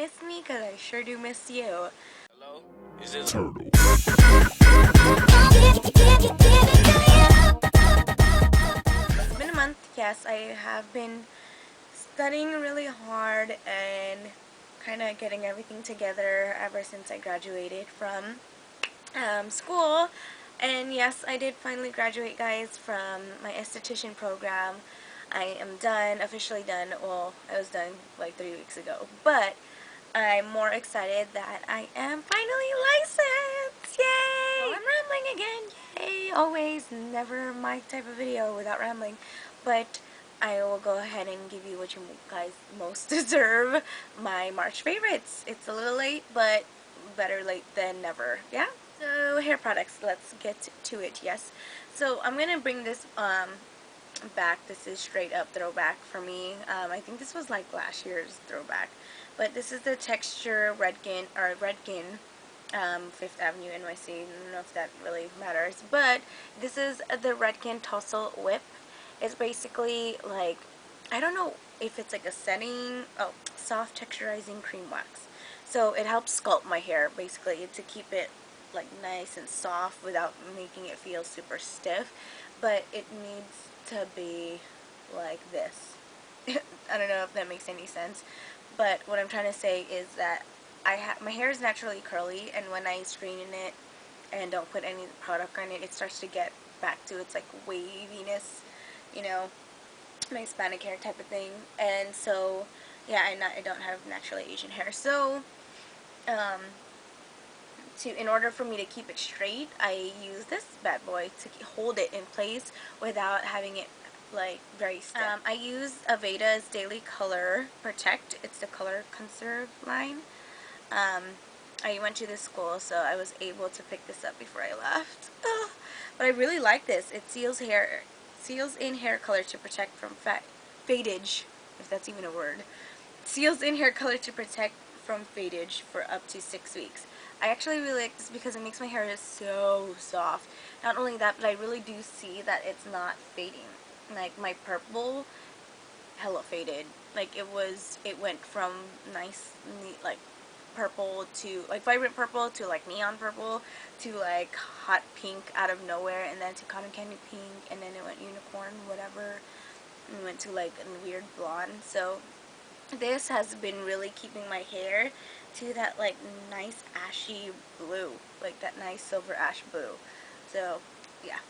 miss me, because I sure do miss you. Hello? Is this Turtle? It's been a month. Yes, I have been studying really hard and kind of getting everything together ever since I graduated from school. And yes, I did finally graduate, guys, from my esthetician program. I am done, officially done. Well, I was done like 3 weeks ago, but I'm more excited that I am finally licensed. Yay! So I'm rambling again. Yay! Always, never my type of video without rambling. But I will go ahead and give you what you guys most deserve, my March favorites. It's a little late, but better late than never. Yeah? So hair products, let's get to it. Yes. So I'm gonna bring this back. This is straight up throwback for me. I think this was like last year's throwback, but this is the Texture Redken Fifth Avenue NYC. I don't know if that really matters, but this is the Redken Tussle Whip. It's basically like, I don't know if it's like a setting, soft texturizing cream wax. So it helps sculpt my hair basically to keep it like nice and soft without making it feel super stiff, but it needs to be like this. I don't know if that makes any sense, but what I'm trying to say is that my hair is naturally curly, and when I straighten it and don't put any product on it, it starts to get back to its like waviness, you know, my Hispanic hair type of thing. And so yeah, I don't have naturally Asian hair, so in order for me to keep it straight, I use this bad boy to hold it in place without having it like very stiff. I use Aveda's Daily Color Protect. It's the Color Conserve line. I went to this school, so I was able to pick this up before I left. But I really like this. It seals in hair color to protect from fadage, if that's even a word. Seals in hair color to protect from fadage for up to 6 weeks. I actually really like this because it makes my hair so soft. Not only that, but I really do see that it's not fading. Like my purple, hella faded. Like it went from nice, like purple to like vibrant purple to like neon purple to like hot pink out of nowhere, and then to cotton candy pink, and then it went unicorn, whatever, and went to like a weird blonde. So this has been really keeping my hair to that like nice ashy blue, like that nice silver ash blue. So yeah,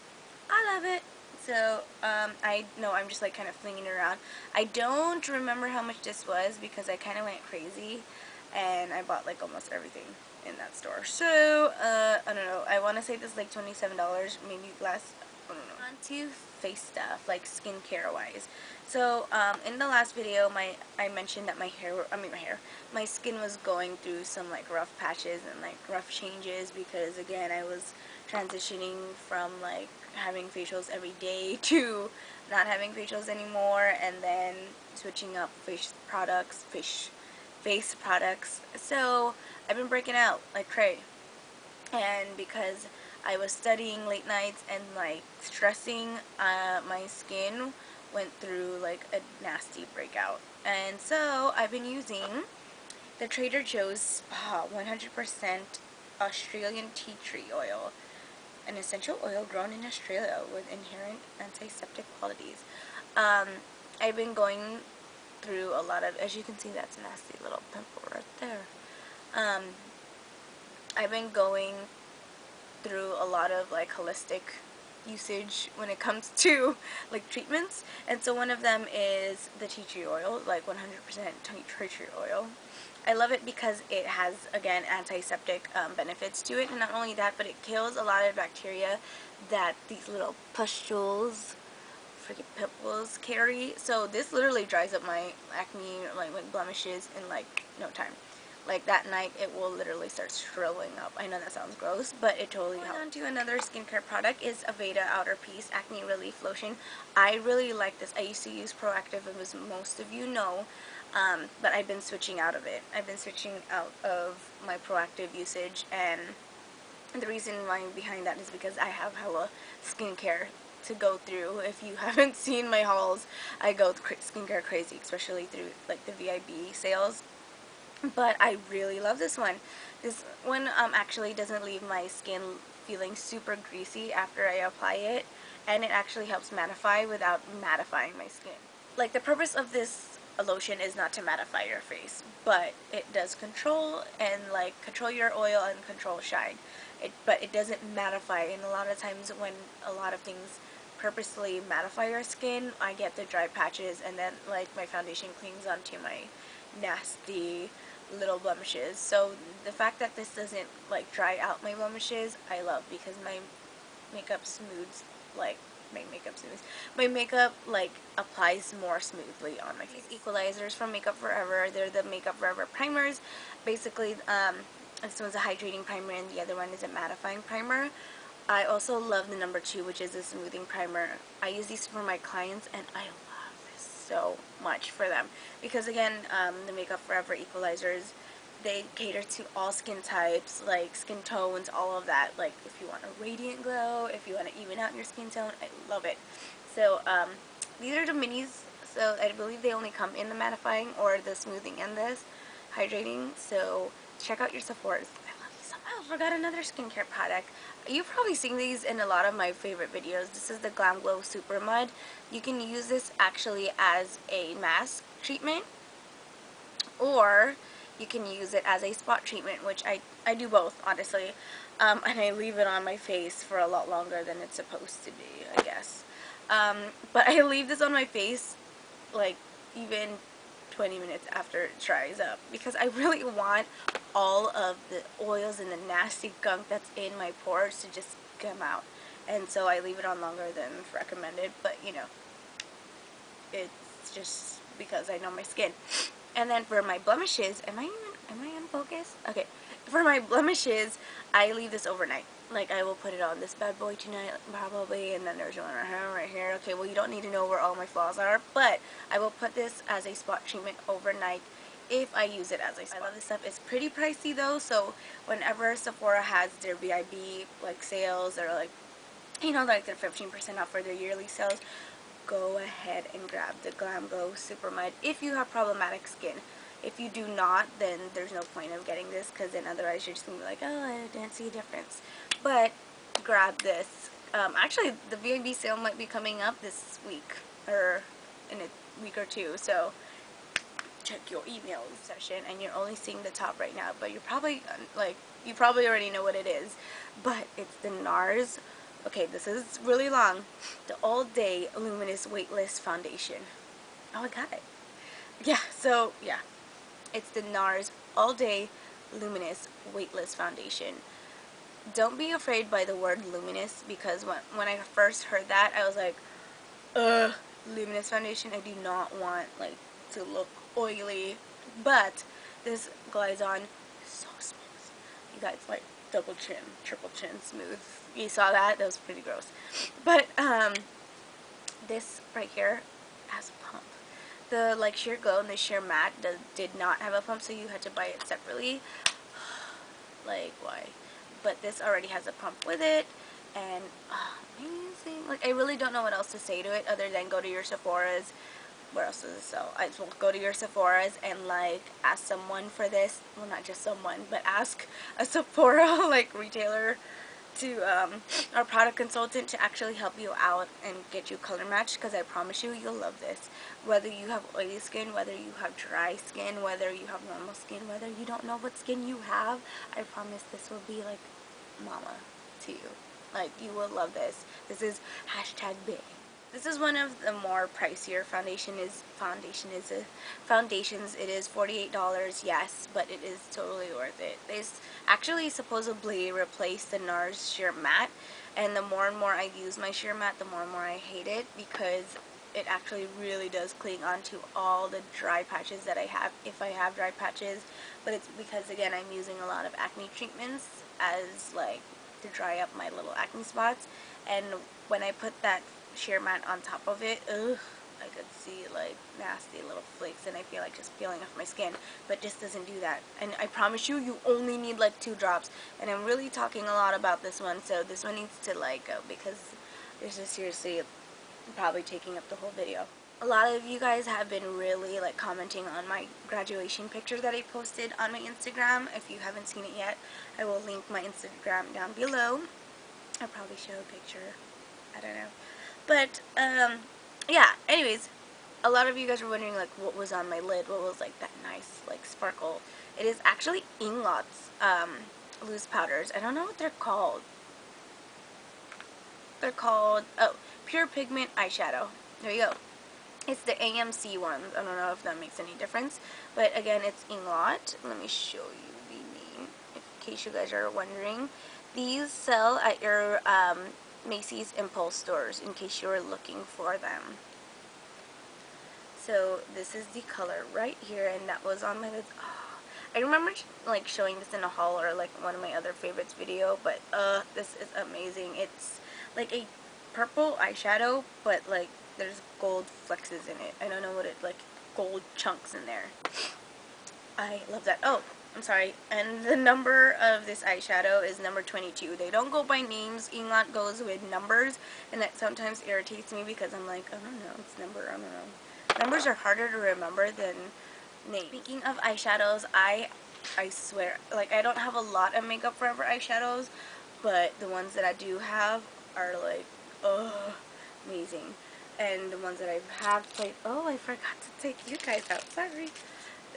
I love it. So I know I'm just like kind of flinging it around. I don't remember how much this was because I kind of went crazy and I bought like almost everything in that store. So I don't know, I want to say this is like $27, maybe less. I don't know. On to face stuff, like skincare wise. So in the last video, I mentioned that my skin was going through some like rough patches and like rough changes because again I was transitioning from like having facials every day to not having facials anymore, and then switching up face products. So I've been breaking out like crazy, and because I was studying late nights and like stressing, my skin went through like a nasty breakout. And so I've been using the Trader Joe's Spa 100% Australian tea tree oil, an essential oil grown in Australia with inherent antiseptic qualities. I've been going through a lot of, as you can see, that's a nasty little pimple right there. I've been going through a lot of like holistic usage when it comes to like treatments, and so one of them is the tea tree oil, like 100% tea tree oil. I love it because it has, again, antiseptic benefits to it, and not only that, but it kills a lot of bacteria that these little pustules, freaking pimples carry. So this literally dries up my acne, like with blemishes, in like no time. Like that night it will literally start shriveling up. I know that sounds gross, but it totally helps. Going on to another skincare product is Aveda Outer Piece Acne Relief Lotion. I really like this. I used to use Proactive, as most of you know, but I've been switching out of it. I've been switching out of my Proactive usage, and the reason why behind that is because I have hella skincare to go through. If you haven't seen my hauls, I go skincare crazy, especially through like the VIB sales. But I really love this one. This one actually doesn't leave my skin feeling super greasy after I apply it, and it actually helps mattify without mattifying my skin. Like, the purpose of this lotion is not to mattify your face, but it does control and like control your oil and control shine. But it doesn't mattify, and a lot of times when a lot of things purposely mattify your skin, I get the dry patches, and then like my foundation clings onto my nasty little blemishes. So the fact that this doesn't like dry out my blemishes, I love, because my makeup smooths like my makeup like applies more smoothly on my face. These equalizers from Makeup Forever, they're the Makeup Forever primers. Basically, this one's a hydrating primer and the other one is a mattifying primer. I also love the number 2, which is a smoothing primer. I use these for my clients and I love this so much for them, because again, the Makeup Forever equalizers, they cater to all skin types, like skin tones, all of that. Like if you want a radiant glow, if you want to even out your skin tone, I love it. So these are the minis, so I believe they only come in the mattifying or the smoothing and this hydrating. So check out your Sephora's. I love these so much. Oh, I forgot another skincare product. You've probably seen these in a lot of my favorite videos. This is the Glam Glow Super Mud. You can use this actually as a mask treatment, or you can use it as a spot treatment, which I do both, honestly. And I leave it on my face for a lot longer than it's supposed to be, I guess. But I leave this on my face like even 20 minutes after it dries up, because I really want all of the oils and the nasty gunk that's in my pores to just come out. And so I leave it on longer than recommended, but you know, it's just because I know my skin. And then for my blemishes, am I in focus? Okay. For my blemishes, I leave this overnight. Like, I will put it on this bad boy tonight, probably, and then there's one right here. Okay, well, you don't need to know where all my flaws are, but I will put this as a spot treatment overnight if I use it as a spot. I love this stuff. It's pretty pricey, though, so whenever Sephora has their VIB, like, sales, or, like, you know, like, their 15% off for their yearly sales, go ahead and grab the Glam Glow Super Mud if you have problematic skin. If you do not, then there's no point of getting this, because then otherwise you're just going to be like, oh, I didn't see a difference. But grab this. Actually, the VIB sale might be coming up this week, or in a week or two, so check your email session. And you're only seeing the top right now, but you're probably, like, you probably already know what it is. But it's the NARS. Okay, this is really long. The All Day Luminous Weightless Foundation. Oh, I got it. Yeah, so, yeah. It's the NARS All Day Luminous Weightless Foundation. Don't be afraid by the word luminous, because when I first heard that, I was like, ugh, luminous foundation. I do not want, like, to look oily. But this glides on so smooth. You guys, like, double chin, triple chin smooth. You saw that? That was pretty gross. But this right here has a pump. The like sheer glow and the sheer matte did not have a pump, so you had to buy it separately. Like, why? But this already has a pump with it, and amazing. Like, I really don't know what else to say to it other than go to your Sephora's. Where else does it sell? I will go to your Sephora's and like ask someone for this. Well, not just someone, but ask a Sephora like retailer to our product consultant to actually help you out and get you color matched, because I promise you, you'll love this. Whether you have oily skin, whether you have dry skin, whether you have normal skin, whether you don't know what skin you have, I promise this will be like mama to you. Like, you will love this. This is #big. This is one of the more pricier foundations. It is $48, yes, but it is totally worth it. They actually supposedly replaced the NARS Sheer Matte, and the more and more I use my Sheer Matte, the more and more I hate it, because it actually really does cling onto all the dry patches that I have, if I have dry patches. But it's because, again, I'm using a lot of acne treatments as, like, to dry up my little acne spots, and when I put that sheer matte on top of it, ugh, I could see like nasty little flakes, and I feel like just peeling off my skin. But this doesn't do that, and I promise you, you only need like 2 drops. And I'm really talking a lot about this one, so this one needs to like go, because this is seriously probably taking up the whole video. a lot of you guys have been really like commenting on my graduation picture that I posted on my Instagram. If you haven't seen it yet, I will link my Instagram down below. I'll probably show a picture. I don't know. But, yeah, anyways, a lot of you guys were wondering, like, what was on my lid, what was, like, that nice, like, sparkle. It is actually Inglot's, loose powders. I don't know what they're called. They're called, oh, Pure Pigment Eyeshadow. There you go. It's the AMC ones. I don't know if that makes any difference. But, again, it's Inglot. Let me show you the name, in case you guys are wondering. These sell at your, Macy's Impulse stores, in case you are looking for them. So this is the color right here, and that was on my lids. Oh, I remember like showing this in a haul or like one of my other favorites video, but this is amazing. It's like a purple eyeshadow, but like there's gold flexes in it. I don't know what it, like gold chunks in there. I love that. Oh, I'm sorry. And the number of this eyeshadow is number 22. They don't go by names. Inglot goes with numbers, and that sometimes irritates me because I'm like, I don't know, it's number, I don't know. Numbers are harder to remember than names. Speaking of eyeshadows, I swear, like I don't have a lot of Makeup Forever eyeshadows, but the ones that I do have are like, oh, amazing. And the ones that I have played, oh, I forgot to take you guys out, sorry.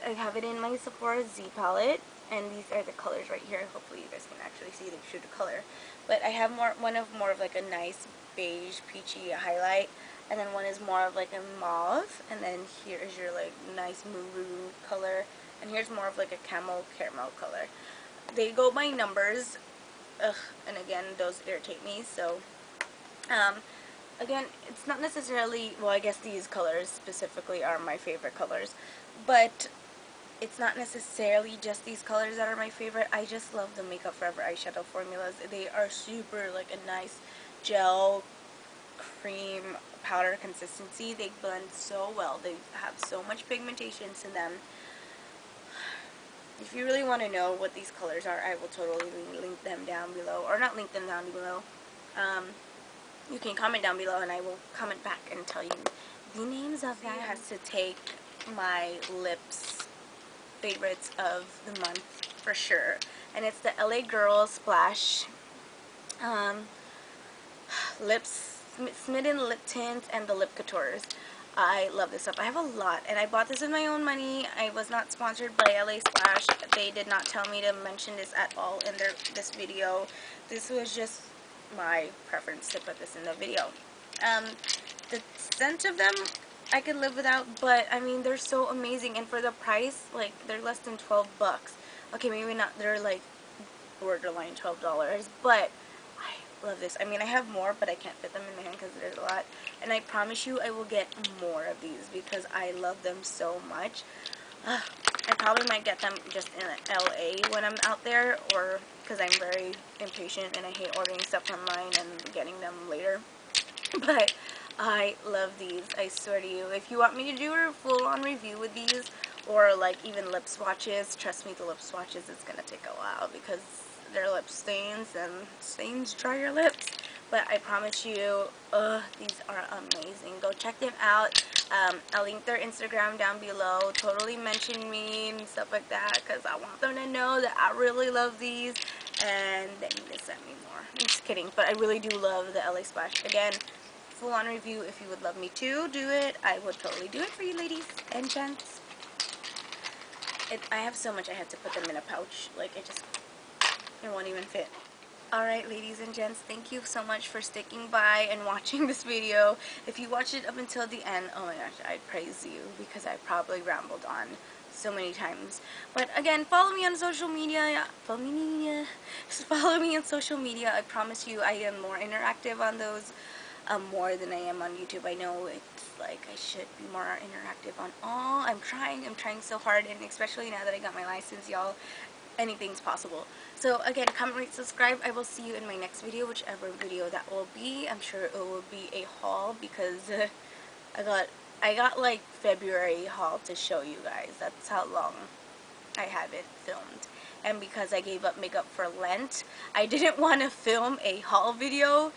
I have it in my Sephora Z palette, and these are the colors right here. Hopefully you guys can actually see the true color. But I have more of like a nice beige peachy highlight, and then one is more of like a mauve, and then here is your like nice maroon color, and here's more of like a caramel color. They go by numbers, ugh, and again those irritate me. So again, it's not necessarily, well, I guess these colors specifically are my favorite colors, but it's not necessarily just these colors that are my favorite. I just love the Makeup Forever eyeshadow formulas. They are super, like, a nice gel, cream, powder consistency. They blend so well. They have so much pigmentation to them. If you really want to know what these colors are, I will totally link them down below. Or not link them down below. You can comment down below and I will comment back and tell you the names of them. Has to take my lips favorites of the month for sure, and it's the LA Girl Splash lips, smitten lip tint, and the lip coutures. I love this stuff. I have a lot, and I bought this with my own money. I was not sponsored by LASplash. They did not tell me to mention this at all in this video. This was just my preference to put this in the video. The scent of them I could live without, but I mean they're so amazing, and for the price, like they're less than 12 bucks. Okay, maybe not, they're like borderline $12, but I love this. I mean, I have more, but I can't fit them in my hand because there's a lot, and I promise you I will get more of these because I love them so much. I probably might get them just in LA when I'm out there, or because I'm very impatient and I hate ordering stuff online and getting them later. But I love these, I swear to you. If you want me to do a full-on review with these, or like even lip swatches, trust me, the lip swatches is going to take a while because they're lip stains, and stains dry your lips. But I promise you, these are amazing. Go check them out. I'll link their Instagram down below. Totally mention me and stuff like that because I want them to know that I really love these and they need to send me more. I'm just kidding, but I really do love the LASplash. Again, full-on review, if you would love me to do it, I would totally do it for you ladies and gents. I have so much I had to put them in a pouch. Like, it won't even fit. Alright, ladies and gents, thank you so much for sticking by and watching this video. If you watched it up until the end, oh my gosh, I praise you because I probably rambled on so many times. But again, follow me on social media. Follow me on social media. I promise you I am more interactive on those, more than I am on YouTube. I know it's like I should be more interactive on all. I'm trying so hard, and especially now that I got my license, y'all, anything's possible. So again, comment, rate, subscribe. I will see you in my next video, whichever video that will be. I'm sure it will be a haul because I got like February haul to show you guys. That's how long I haven't filmed. And because I gave up makeup for Lent, I didn't want to film a haul video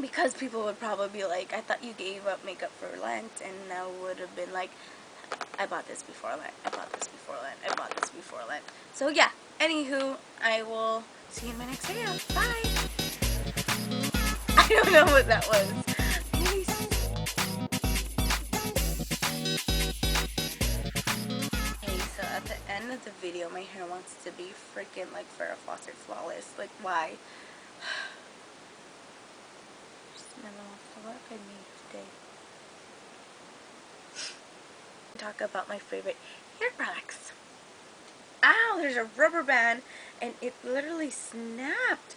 because people would probably be like, I thought you gave up makeup for Lent, and I would have been like, I bought this before Lent, I bought this before Lent, I bought this before Lent. So yeah, anywho, I will see you in my next video. Bye! I don't know what that was. Peace. Hey, so at the end of the video, my hair wants to be freaking like Farrah Fawcett flawless. Like, why? Mellow wants to work with me today. Talk about my favorite hair products. Ow, there's a rubber band and it literally snapped.